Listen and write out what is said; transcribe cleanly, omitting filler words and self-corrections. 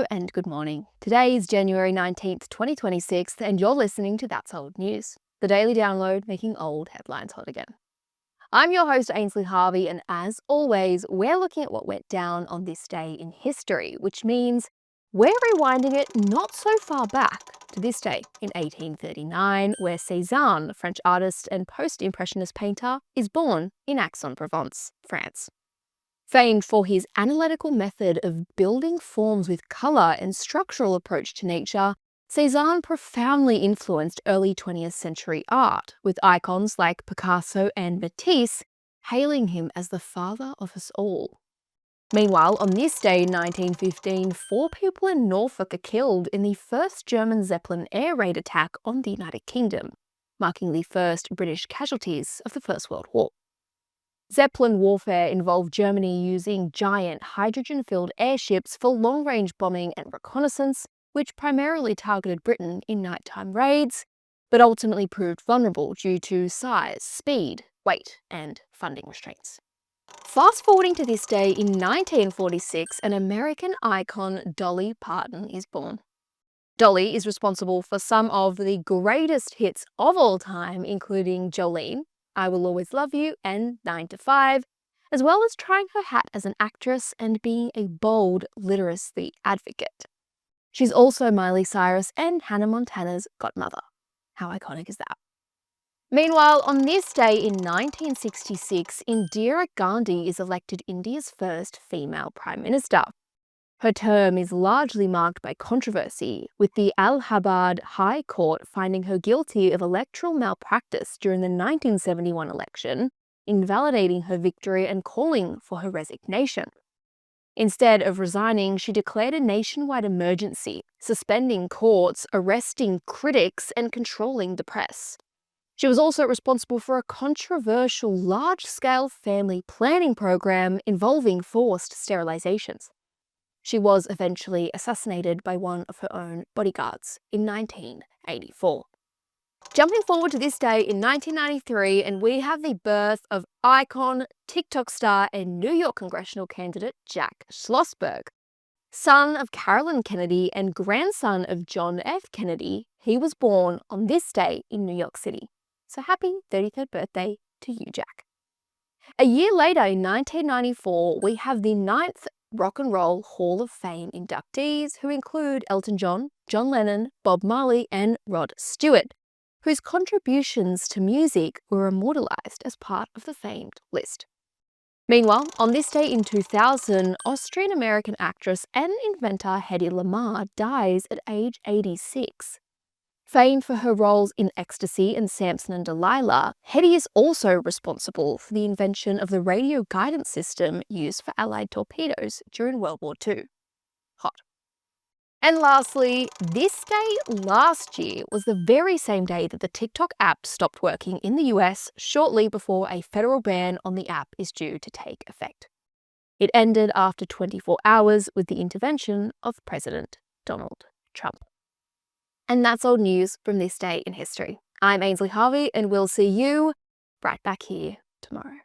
and good morning. Today is January 19th, 2026, and you're listening to That's Old News, the daily download making old headlines hot again. I'm your host, Ainsley Harvey, and as always, we're looking at what went down on this day in history, which means we're rewinding it not so far back to this day in 1839, where Cézanne, French artist and post-impressionist painter, is born in Aix-en-Provence, France. Famed for his analytical method of building forms with colour and structural approach to nature, Cézanne profoundly influenced early 20th century art, with icons like Picasso and Matisse hailing him as the father of us all. Meanwhile, on this day in 1915, 4 people in Norfolk are killed in the first German Zeppelin air raid attack on the United Kingdom, marking the first British casualties of the First World War. Zeppelin warfare involved Germany using giant hydrogen-filled airships for long-range bombing and reconnaissance, which primarily targeted Britain in nighttime raids, but ultimately proved vulnerable due to size, speed, weight, and funding restraints. Fast forwarding to this day in 1946, an American icon, Dolly Parton, is born. Dolly is responsible for some of the greatest hits of all time, including Jolene, I Will Always Love You, and 9 to 5, as well as trying her hat as an actress and being a bold literacy advocate. She's also Miley Cyrus and Hannah Montana's godmother. How iconic is that? Meanwhile, on this day in 1966, Indira Gandhi is elected India's first female Prime Minister. Her term is largely marked by controversy, with the Allahabad High Court finding her guilty of electoral malpractice during the 1971 election, invalidating her victory and calling for her resignation. Instead of resigning, she declared a nationwide emergency, suspending courts, arresting critics, and controlling the press. She was also responsible for a controversial large-scale family planning program involving forced sterilizations. She was eventually assassinated by one of her own bodyguards in 1984. Jumping forward to this day in 1993, and we have the birth of icon, TikTok star, and New York congressional candidate Jack Schlossberg. Son of Carolyn Kennedy and grandson of John F. Kennedy, he was born on this day in New York City. So happy 33rd birthday to you, Jack. A year later, in 1994, we have the 9th Rock and Roll Hall of Fame inductees, who include Elton John, John Lennon, Bob Marley, and Rod Stewart, whose contributions to music were immortalized as part of the famed list. Meanwhile, on this day in 2000, Austrian-American actress and inventor Hedy Lamarr dies at age 86. Famed for her roles in Ecstasy and Samson and Delilah, Hedy is also responsible for the invention of the radio guidance system used for Allied torpedoes during World War II. Hot. And lastly, this day last year was the very same day that the TikTok app stopped working in the US shortly before a federal ban on the app is due to take effect. It ended after 24 hours with the intervention of President Donald Trump. And that's old news from this day in history. I'm Ainsley Harvey, and we'll see you right back here tomorrow.